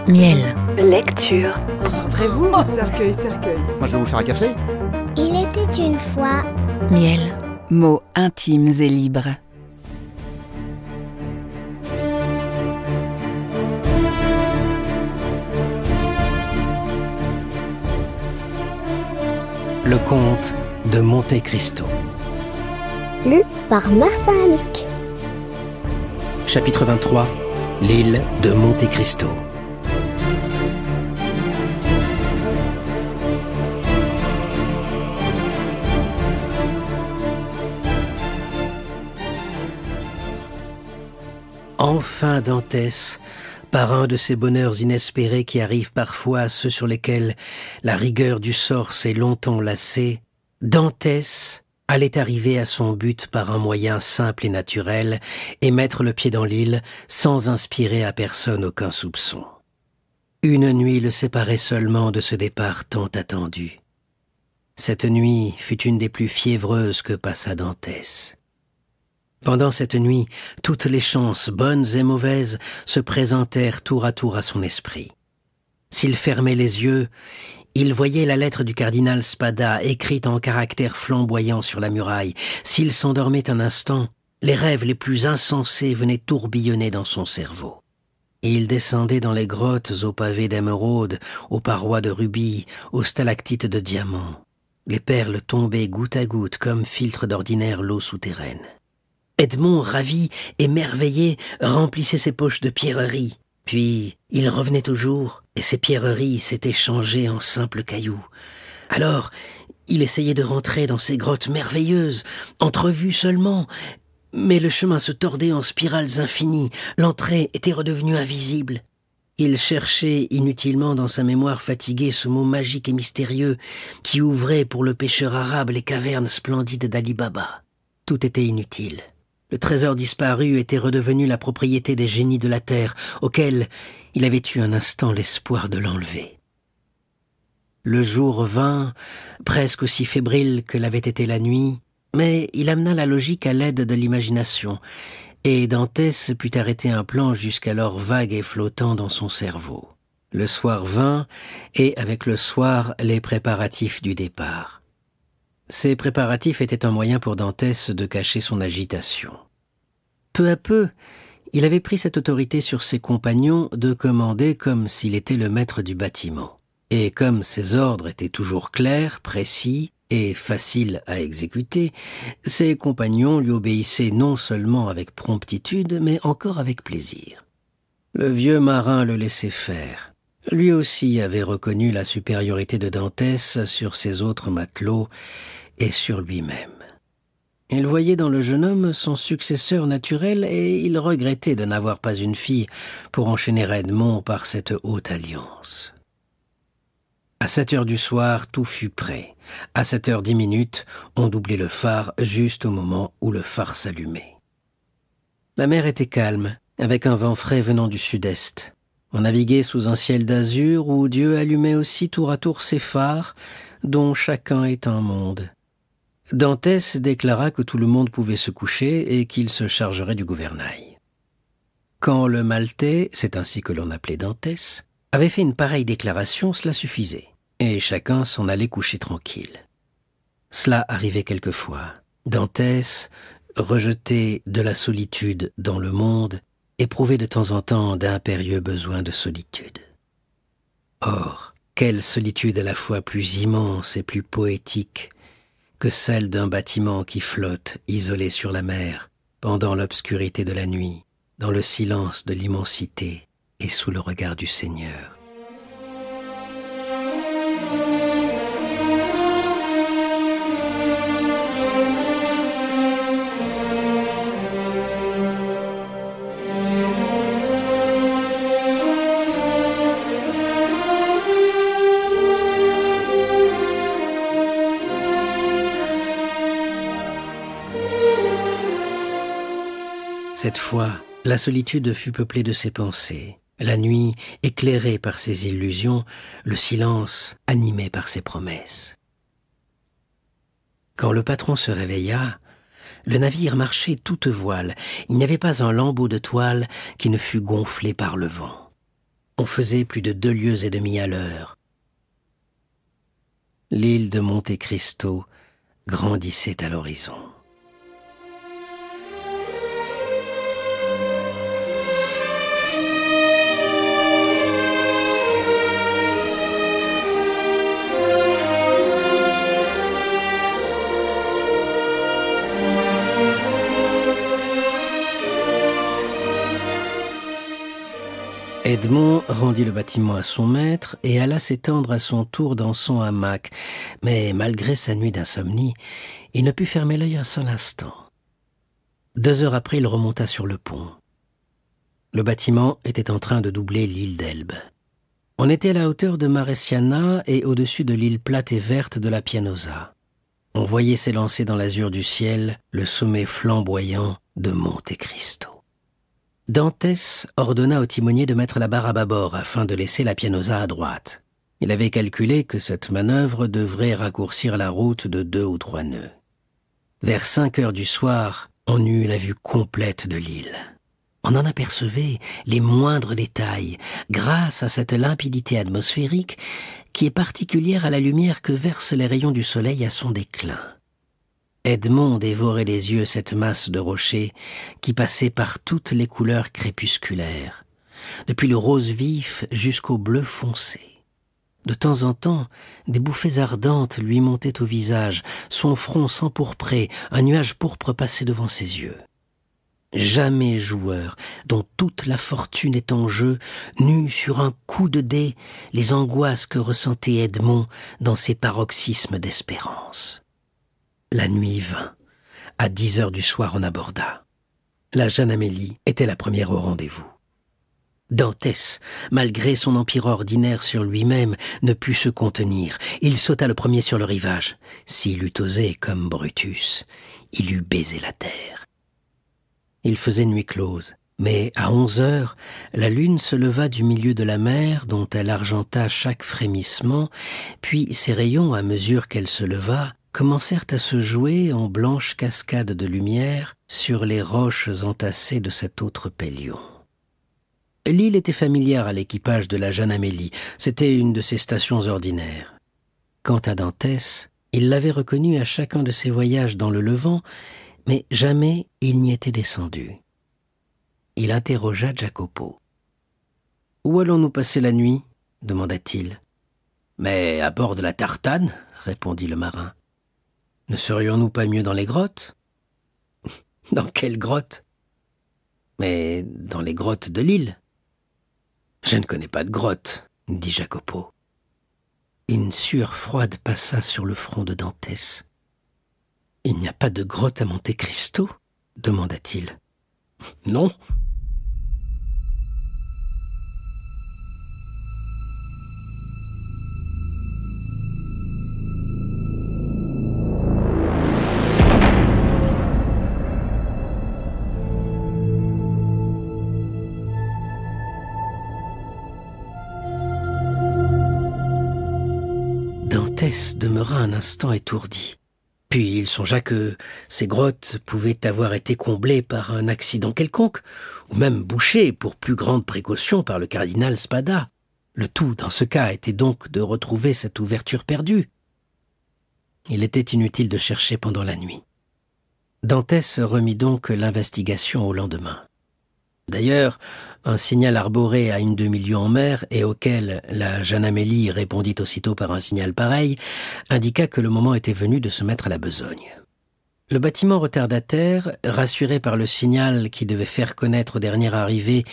Miel. Lecture. Concentrez-vous, cercueil, cercueil. Moi, je vais vous faire un café. Il était une fois. Miel. Mots intimes et libres. Le comte de Monte Cristo. Lu par Martin Amic. Chapitre 23. L'île de Monte Cristo. Enfin Dantès, par un de ces bonheurs inespérés qui arrivent parfois à ceux sur lesquels la rigueur du sort s'est longtemps lassée, Dantès allait arriver à son but par un moyen simple et naturel et mettre le pied dans l'île sans inspirer à personne aucun soupçon. Une nuit le séparait seulement de ce départ tant attendu. Cette nuit fut une des plus fiévreuses que passa Dantès. Pendant cette nuit, toutes les chances, bonnes et mauvaises, se présentèrent tour à son esprit. S'il fermait les yeux, il voyait la lettre du cardinal Spada écrite en caractères flamboyants sur la muraille. S'il s'endormait un instant, les rêves les plus insensés venaient tourbillonner dans son cerveau. Il descendait dans les grottes aux pavés d'émeraude, aux parois de rubis, aux stalactites de diamants. Les perles tombaient goutte à goutte comme filtrent d'ordinaire l'eau souterraine. Edmond, ravi, émerveillé, remplissait ses poches de pierreries. Puis, il revenait toujours, et ces pierreries s'étaient changées en simples cailloux. Alors, il essayait de rentrer dans ces grottes merveilleuses, entrevues seulement, mais le chemin se tordait en spirales infinies, l'entrée était redevenue invisible. Il cherchait inutilement dans sa mémoire fatiguée ce mot magique et mystérieux qui ouvrait pour le pêcheur arabe les cavernes splendides d'Ali Baba. Tout était inutile. Le trésor disparu était redevenu la propriété des génies de la terre, auxquels il avait eu un instant l'espoir de l'enlever. Le jour vint, presque aussi fébrile que l'avait été la nuit, mais il amena la logique à l'aide de l'imagination, et Dantès put arrêter un plan jusqu'alors vague et flottant dans son cerveau. Le soir vint, et avec le soir, les préparatifs du départ. Ces préparatifs étaient un moyen pour Dantès de cacher son agitation. Peu à peu, il avait pris cette autorité sur ses compagnons de commander comme s'il était le maître du bâtiment. Et comme ses ordres étaient toujours clairs, précis et faciles à exécuter, ses compagnons lui obéissaient non seulement avec promptitude, mais encore avec plaisir. Le vieux marin le laissait faire. Lui aussi avait reconnu la supériorité de Dantès sur ses autres matelots et sur lui-même. Il voyait dans le jeune homme son successeur naturel et il regrettait de n'avoir pas une fille pour enchaîner Edmond par cette haute alliance. À 7 heures du soir, tout fut prêt. À 7h10, on doublait le phare juste au moment où le phare s'allumait. La mer était calme, avec un vent frais venant du sud-est. On naviguait sous un ciel d'azur où Dieu allumait aussi tour à tour ses phares, dont chacun est un monde. Dantès déclara que tout le monde pouvait se coucher et qu'il se chargerait du gouvernail. Quand le Maltais, c'est ainsi que l'on appelait Dantès, avait fait une pareille déclaration, cela suffisait, et chacun s'en allait coucher tranquille. Cela arrivait quelquefois. Dantès, rejeté de la solitude dans le monde, éprouvait de temps en temps d'impérieux besoins de solitude. Or, quelle solitude à la fois plus immense et plus poétique que celle d'un bâtiment qui flotte, isolé sur la mer, pendant l'obscurité de la nuit, dans le silence de l'immensité et sous le regard du Seigneur. Cette fois, la solitude fut peuplée de ses pensées, la nuit éclairée par ses illusions, le silence animé par ses promesses. Quand le patron se réveilla, Le navire marchait toute voile. Il n'y avait pas un lambeau de toile qui ne fût gonflé par le vent. On faisait plus de 2 lieues et demie à l'heure. L'île de Monte Cristo grandissait à l'horizon. Edmond rendit le bâtiment à son maître et alla s'étendre à son tour dans son hamac, mais malgré sa nuit d'insomnie, il ne put fermer l'œil un seul instant. 2 heures après, il remonta sur le pont. Le bâtiment était en train de doubler l'île d'Elbe. On était à la hauteur de Maresiana et au-dessus de l'île plate et verte de la Pianosa. On voyait s'élancer dans l'azur du ciel le sommet flamboyant de Monte Cristo. Dantès ordonna au timonier de mettre la barre à bâbord afin de laisser la Pianosa à droite. Il avait calculé que cette manœuvre devrait raccourcir la route de 2 ou 3 nœuds. Vers 5 heures du soir, on eut la vue complète de l'île. On en apercevait les moindres détails grâce à cette limpidité atmosphérique qui est particulière à la lumière que versent les rayons du soleil à son déclin. Edmond dévorait les yeux cette masse de rochers qui passait par toutes les couleurs crépusculaires, depuis le rose vif jusqu'au bleu foncé. De temps en temps, des bouffées ardentes lui montaient au visage, son front s'empourprait, un nuage pourpre passait devant ses yeux. Jamais joueur, dont toute la fortune est en jeu, n'eut sur un coup de dé les angoisses que ressentait Edmond dans ses paroxysmes d'espérance. La nuit vint. À 10 heures du soir, on aborda. La Jeanne Amélie était la première au rendez-vous. Dantès, malgré son empire ordinaire sur lui-même, ne put se contenir. Il sauta le premier sur le rivage. S'il eût osé, comme Brutus, il eût baisé la terre. Il faisait nuit close, mais à 11 heures, la lune se leva du milieu de la mer, dont elle argenta chaque frémissement, puis ses rayons, à mesure qu'elle se leva, commencèrent à se jouer en blanches cascades de lumière sur les roches entassées de cet autre pélion. L'île était familière à l'équipage de la Jeanne Amélie, c'était une de ses stations ordinaires. Quant à Dantès, il l'avait reconnue à chacun de ses voyages dans le Levant, mais jamais il n'y était descendu. Il interrogea Jacopo. « Où allons-nous passer la nuit ?» demanda-t-il. « Mais à bord de la Tartane » répondit le marin. « Ne serions-nous pas mieux dans les grottes ?»« Dans quelles grottes ?»« Mais dans les grottes de l'île. »« Je ne connais pas de grottes, » dit Jacopo. Une sueur froide passa sur le front de Dantès. « Il n'y a pas de grotte à Monte Cristo ?» demanda-t-il. « Non. » Dantès demeura un instant étourdi. Puis il songea que ces grottes pouvaient avoir été comblées par un accident quelconque, ou même bouchées pour plus grande précaution par le cardinal Spada. Le tout, dans ce cas, était donc de retrouver cette ouverture perdue. Il était inutile de chercher pendant la nuit. Dantès remit donc l'investigation au lendemain. D'ailleurs, un signal arboré à une demi-lieue en mer et auquel la Jeanne Amélie répondit aussitôt par un signal pareil, indiqua que le moment était venu de se mettre à la besogne. Le bâtiment retardataire, rassuré par le signal qui devait faire connaître aux derniers arrivés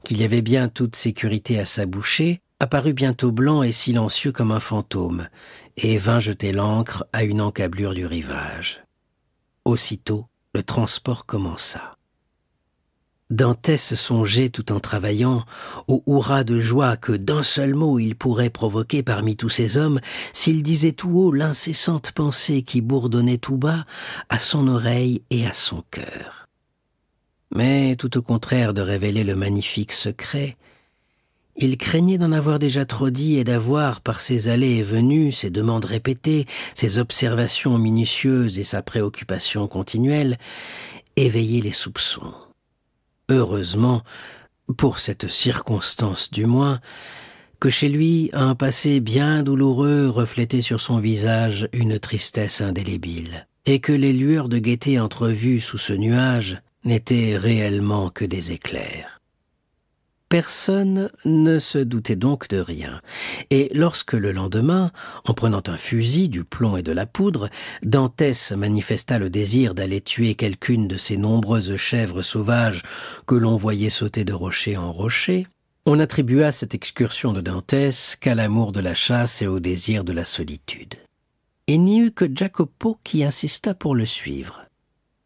qu'il y avait bien toute sécurité à sa bouchée, apparut bientôt blanc et silencieux comme un fantôme, et vint jeter l'ancre à une encablure du rivage. Aussitôt, le transport commença. Dantès songeait tout en travaillant au hurrah de joie que d'un seul mot il pourrait provoquer parmi tous ces hommes s'il disait tout haut l'incessante pensée qui bourdonnait tout bas à son oreille et à son cœur. Mais tout au contraire de révéler le magnifique secret, il craignait d'en avoir déjà trop dit et d'avoir, par ses allées et venues, ses demandes répétées, ses observations minutieuses et sa préoccupation continuelle, éveillé les soupçons. Heureusement, pour cette circonstance du moins, que chez lui un passé bien douloureux reflétait sur son visage une tristesse indélébile, et que les lueurs de gaieté entrevues sous ce nuage n'étaient réellement que des éclairs. Personne ne se doutait donc de rien, et lorsque le lendemain, en prenant un fusil, du plomb et de la poudre, Dantès manifesta le désir d'aller tuer quelqu'une de ces nombreuses chèvres sauvages que l'on voyait sauter de rocher en rocher, on attribua cette excursion de Dantès qu'à l'amour de la chasse et au désir de la solitude. Il n'y eut que Jacopo qui insista pour le suivre.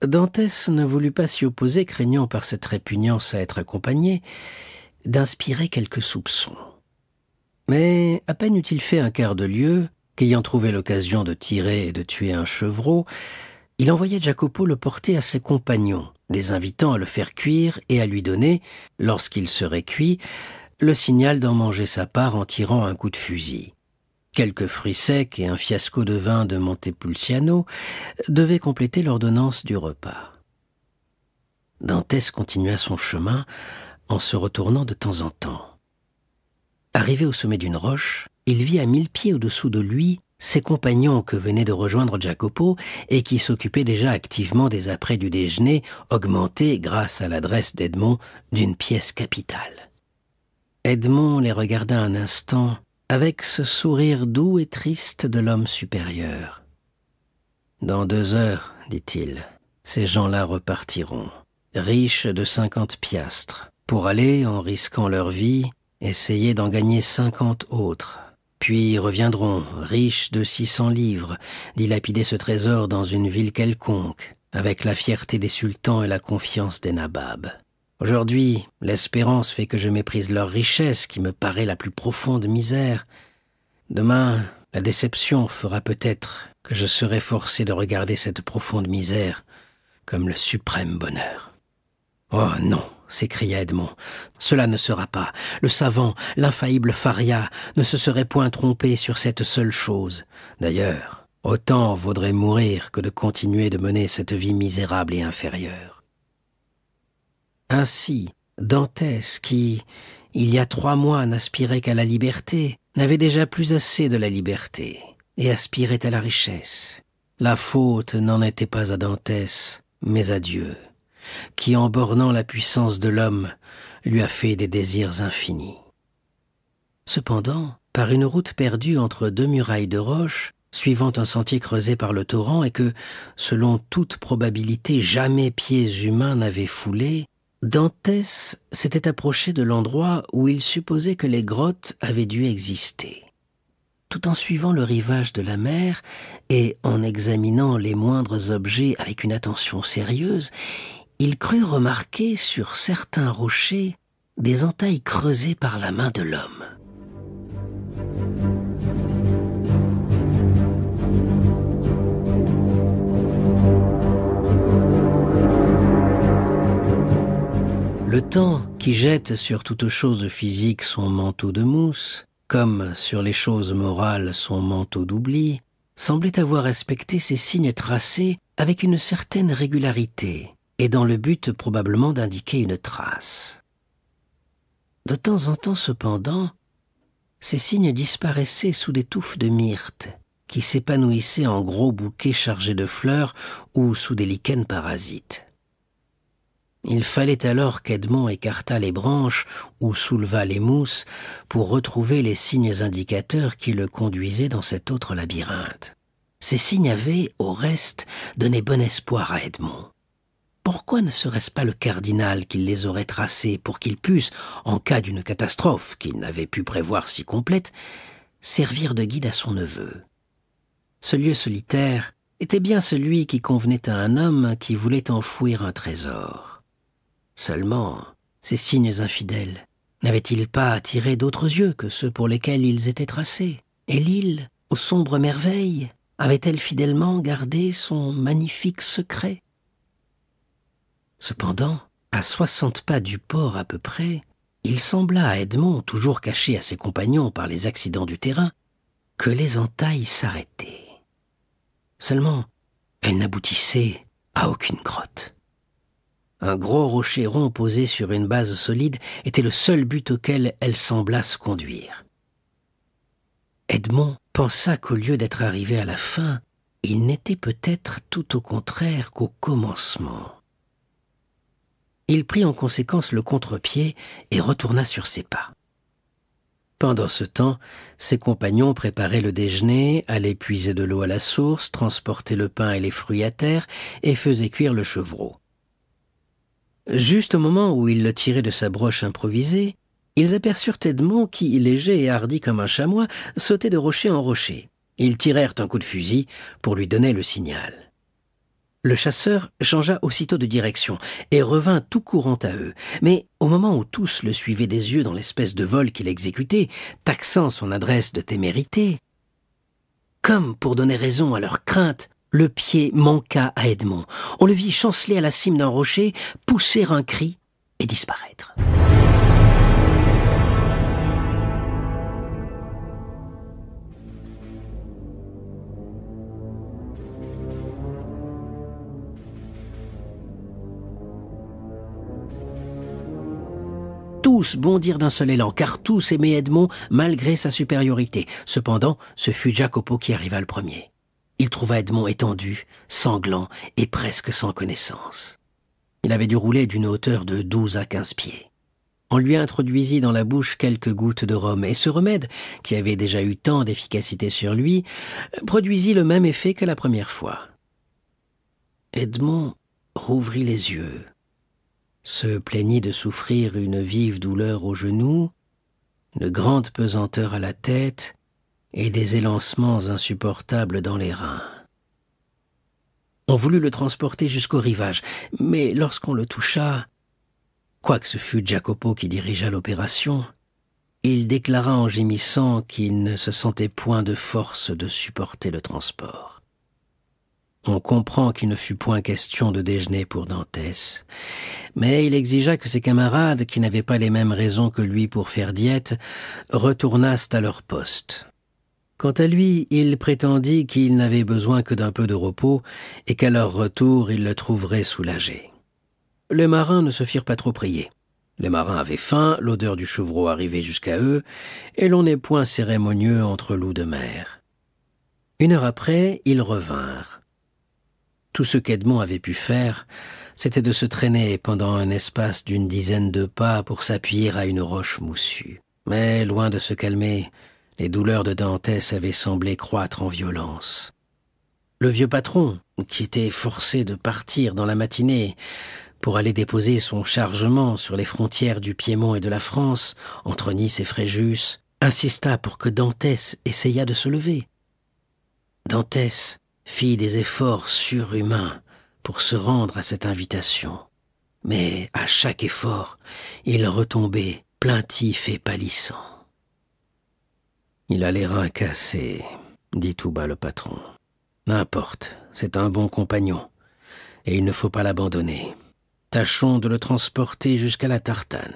Dantès ne voulut pas s'y opposer, craignant par cette répugnance à être accompagné d'inspirer quelques soupçons. Mais à peine eut-il fait un quart de lieue, qu'ayant trouvé l'occasion de tirer et de tuer un chevreau, il envoya Jacopo le porter à ses compagnons, les invitant à le faire cuire et à lui donner, lorsqu'il serait cuit, le signal d'en manger sa part en tirant un coup de fusil. Quelques fruits secs et un fiasco de vin de Montepulciano devaient compléter l'ordonnance du repas. Dantès continua son chemin en se retournant de temps en temps. Arrivé au sommet d'une roche, il vit à 1000 pieds au-dessous de lui ses compagnons que venait de rejoindre Jacopo et qui s'occupaient déjà activement des apprêts du déjeuner, augmentés, grâce à l'adresse d'Edmond, d'une pièce capitale. Edmond les regarda un instant avec ce sourire doux et triste de l'homme supérieur. « Dans 2 heures, dit-il, ces gens-là repartiront, riches de 50 piastres, pour aller, en risquant leur vie, essayer d'en gagner 50 autres. Puis ils reviendront, riches de 600 livres, dilapider ce trésor dans une ville quelconque, avec la fierté des sultans et la confiance des nababs. Aujourd'hui, l'espérance fait que je méprise leur richesse, qui me paraît la plus profonde misère. Demain, la déception fera peut-être que je serai forcé de regarder cette profonde misère comme le suprême bonheur. Oh non, s'écria Edmond, cela ne sera pas. Le savant, l'infaillible Faria, ne se serait point trompé sur cette seule chose. D'ailleurs, autant vaudrait mourir que de continuer de mener cette vie misérable et inférieure. Ainsi, Dantès, qui, il y a 3 mois, n'aspirait qu'à la liberté, n'avait déjà plus assez de la liberté, et aspirait à la richesse. La faute n'en était pas à Dantès, mais à Dieu, qui, en bornant la puissance de l'homme, lui a fait des désirs infinis. Cependant, par une route perdue entre 2 murailles de roche, suivant un sentier creusé par le torrent et que, selon toute probabilité, jamais pieds humains n'avaient foulé, Dantès s'était approché de l'endroit où il supposait que les grottes avaient dû exister. Tout en suivant le rivage de la mer et en examinant les moindres objets avec une attention sérieuse, il crut remarquer sur certains rochers des entailles creusées par la main de l'homme. Le temps, qui jette sur toute chose physique son manteau de mousse, comme sur les choses morales son manteau d'oubli, semblait avoir respecté ces signes tracés avec une certaine régularité, et dans le but probablement d'indiquer une trace. De temps en temps, cependant, ces signes disparaissaient sous des touffes de myrte, qui s'épanouissaient en gros bouquets chargés de fleurs ou sous des lichens parasites. Il fallait alors qu'Edmond écartât les branches ou soulevât les mousses pour retrouver les signes indicateurs qui le conduisaient dans cet autre labyrinthe. Ces signes avaient, au reste, donné bon espoir à Edmond. Pourquoi ne serait-ce pas le cardinal qui les aurait tracés pour qu'il puisse, en cas d'une catastrophe qu'il n'avait pu prévoir si complète, servir de guide à son neveu? Ce lieu solitaire était bien celui qui convenait à un homme qui voulait enfouir un trésor. Seulement, ces signes infidèles n'avaient-ils pas attiré d'autres yeux que ceux pour lesquels ils étaient tracés? Et l'île, aux sombres merveilles, avait-elle fidèlement gardé son magnifique secret? Cependant, à 60 pas du port à peu près, il sembla à Edmond, toujours caché à ses compagnons par les accidents du terrain, que les entailles s'arrêtaient. Seulement, elles n'aboutissaient à aucune grotte. Un gros rocher rond posé sur une base solide était le seul but auquel elle sembla se conduire. Edmond pensa qu'au lieu d'être arrivé à la fin, il n'était peut-être tout au contraire qu'au commencement. Il prit en conséquence le contre-pied et retourna sur ses pas. Pendant ce temps, ses compagnons préparaient le déjeuner, allaient puiser de l'eau à la source, transportaient le pain et les fruits à terre et faisaient cuire le chevreau. Juste au moment où ils le tiraient de sa broche improvisée, ils aperçurent Edmond qui, léger et hardi comme un chamois, sautait de rocher en rocher. Ils tirèrent un coup de fusil pour lui donner le signal. Le chasseur changea aussitôt de direction et revint tout courant à eux. Mais au moment où tous le suivaient des yeux dans l'espèce de vol qu'il exécutait, taxant son adresse de témérité, comme pour donner raison à leur crainte, le pied manqua à Edmond. On le vit chanceler à la cime d'un rocher, pousser un cri et disparaître. Tous bondirent d'un seul élan, car tous aimaient Edmond malgré sa supériorité. Cependant, ce fut Jacopo qui arriva le premier. Il trouva Edmond étendu, sanglant et presque sans connaissance. Il avait dû rouler d'une hauteur de 12 à 15 pieds. On lui introduisit dans la bouche quelques gouttes de rhum, et ce remède, qui avait déjà eu tant d'efficacité sur lui, produisit le même effet que la première fois. Edmond rouvrit les yeux, se plaignit de souffrir une vive douleur au genou, une grande pesanteur à la tête et des élancements insupportables dans les reins. On voulut le transporter jusqu'au rivage, mais lorsqu'on le toucha, quoique ce fût Jacopo qui dirigea l'opération, il déclara en gémissant qu'il ne se sentait point de force de supporter le transport. On comprend qu'il ne fut point question de déjeuner pour Dantès, mais il exigea que ses camarades, qui n'avaient pas les mêmes raisons que lui pour faire diète, retournassent à leur poste. Quant à lui, il prétendit qu'il n'avait besoin que d'un peu de repos et qu'à leur retour, il le trouverait soulagé. Les marins ne se firent pas trop prier. Les marins avaient faim, l'odeur du chevreau arrivait jusqu'à eux, et l'on n'est point cérémonieux entre loups de mer. 1 heure après, ils revinrent. Tout ce qu'Edmond avait pu faire, c'était de se traîner pendant un espace d'une dizaine de pas pour s'appuyer à une roche moussue. Mais, loin de se calmer, les douleurs de Dantès avaient semblé croître en violence. Le vieux patron, qui était forcé de partir dans la matinée pour aller déposer son chargement sur les frontières du Piémont et de la France, entre Nice et Fréjus, insista pour que Dantès essayât de se lever. Dantès fit des efforts surhumains pour se rendre à cette invitation. Mais à chaque effort, il retombait plaintif et pâlissant. « Il a les reins cassés », dit tout bas le patron. « N'importe, c'est un bon compagnon, et il ne faut pas l'abandonner. Tâchons de le transporter jusqu'à la Tartane. »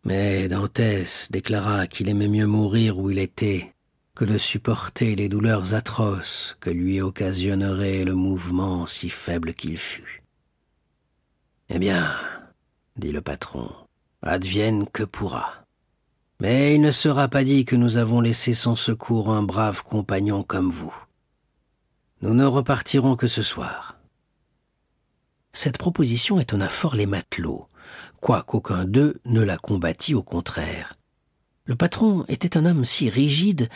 Mais Dantès déclara qu'il aimait mieux mourir où il était que de supporter les douleurs atroces que lui occasionnerait le mouvement si faible qu'il fût. « Eh bien, dit le patron, advienne que pourra. Mais il ne sera pas dit que nous avons laissé sans secours un brave compagnon comme vous. Nous ne repartirons que ce soir. » Cette proposition étonna fort les matelots, quoiqu'aucun d'eux ne la combattît, au contraire. Le patron était un homme si rigide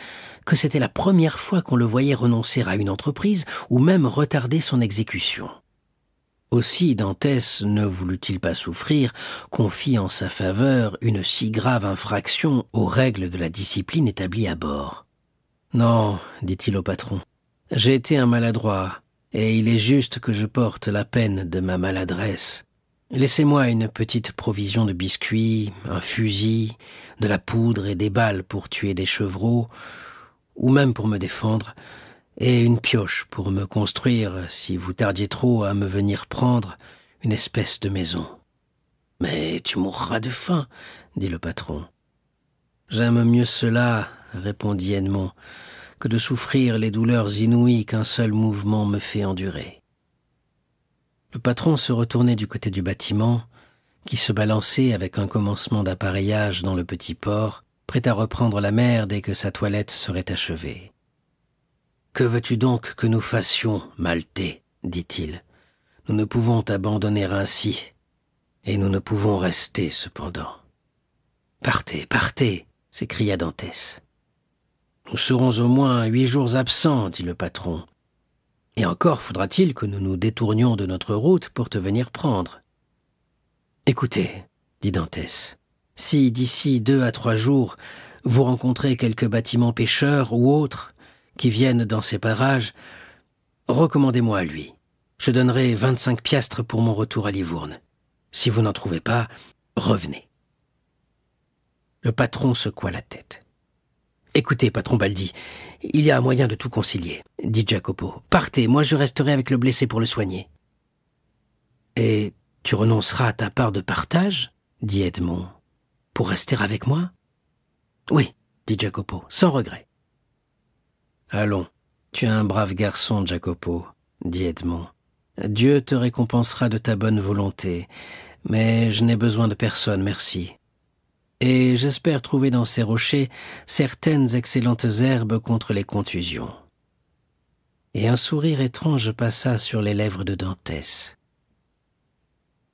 que c'était la première fois qu'on le voyait renoncer à une entreprise ou même retarder son exécution. Aussi Dantès ne voulut-il pas souffrir qu'on fît en sa faveur une si grave infraction aux règles de la discipline établies à bord. « Non, dit-il au patron, j'ai été un maladroit, et il est juste que je porte la peine de ma maladresse. Laissez-moi une petite provision de biscuits, un fusil, de la poudre et des balles pour tuer des chevreaux, ou même pour me défendre, et une pioche pour me construire, si vous tardiez trop à me venir prendre, une espèce de maison. »« Mais tu mourras de faim, dit le patron. »« J'aime mieux cela, répondit Edmond, que de souffrir les douleurs inouïes qu'un seul mouvement me fait endurer. » Le patron se retournait du côté du bâtiment, qui se balançait avec un commencement d'appareillage dans le petit port, prêt à reprendre la mer dès que sa toilette serait achevée. « Que veux-tu donc que nous fassions, Maltais ?» dit-il. « Nous ne pouvons t'abandonner ainsi, et nous ne pouvons rester cependant. »« Partez, partez !» s'écria Dantès. « Nous serons au moins 8 jours absents, dit le patron. Et encore faudra-t-il que nous nous détournions de notre route pour te venir prendre. »« Écoutez, dit Dantès, si d'ici 2 à 3 jours vous rencontrez quelques bâtiments pêcheurs ou autres qui viennent dans ces parages, recommandez-moi à lui. Je donnerai 25 piastres pour mon retour à Livourne. Si vous n'en trouvez pas, revenez. » Le patron secoua la tête. « Écoutez, patron Baldi, il y a moyen de tout concilier, dit Jacopo. Partez, moi je resterai avec le blessé pour le soigner. »« Et tu renonceras à ta part de partage, dit Edmond, pour rester avec moi ?»« Oui, dit Jacopo, sans regret. »« Allons, tu es un brave garçon, Jacopo, dit Edmond. Dieu te récompensera de ta bonne volonté, mais je n'ai besoin de personne, merci. Et j'espère trouver dans ces rochers certaines excellentes herbes contre les contusions. » Et un sourire étrange passa sur les lèvres de Dantès.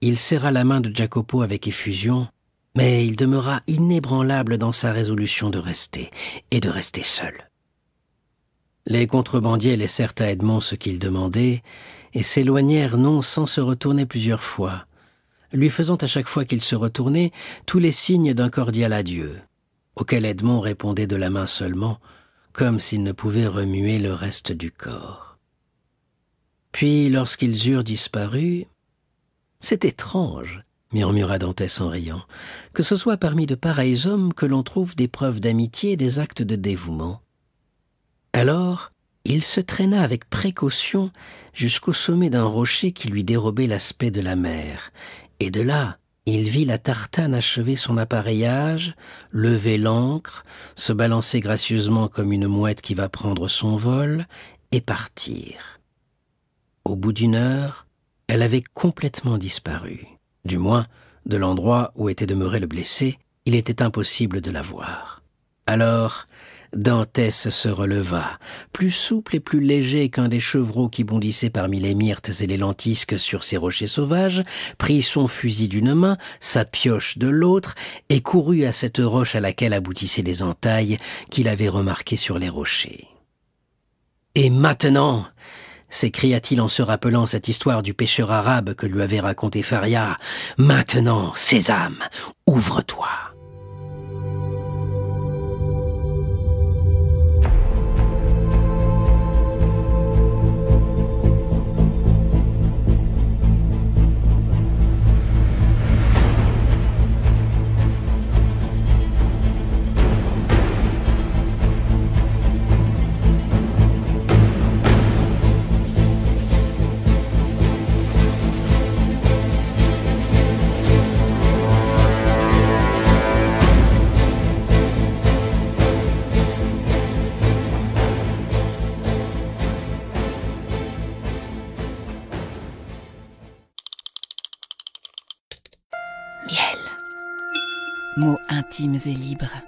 Il serra la main de Jacopo avec effusion, mais il demeura inébranlable dans sa résolution de rester, et de rester seul. Les contrebandiers laissèrent à Edmond ce qu'il demandait, et s'éloignèrent non sans se retourner plusieurs fois, lui faisant à chaque fois qu'il se retournait tous les signes d'un cordial adieu, auquel Edmond répondait de la main seulement, comme s'il ne pouvait remuer le reste du corps. Puis, lorsqu'ils eurent disparu, « C'est étrange, » murmura Dantès en riant, « que ce soit parmi de pareils hommes que l'on trouve des preuves d'amitié et des actes de dévouement. » Alors, il se traîna avec précaution jusqu'au sommet d'un rocher qui lui dérobait l'aspect de la mer, et de là, il vit la tartane achever son appareillage, lever l'ancre, se balancer gracieusement comme une mouette qui va prendre son vol, et partir. Au bout d'1 heure, elle avait complètement disparu. Du moins, de l'endroit où était demeuré le blessé, il était impossible de la voir. Alors, Dantès se releva, plus souple et plus léger qu'un des chevreaux qui bondissaient parmi les myrtes et les lentisques sur ces rochers sauvages, prit son fusil d'une main, sa pioche de l'autre, et courut à cette roche à laquelle aboutissaient les entailles qu'il avait remarquées sur les rochers. « Et maintenant !» s'écria-t-il en se rappelant cette histoire du pêcheur arabe que lui avait raconté Faria. « Maintenant, Sésame, ouvre-toi !» Mots intimes et libres.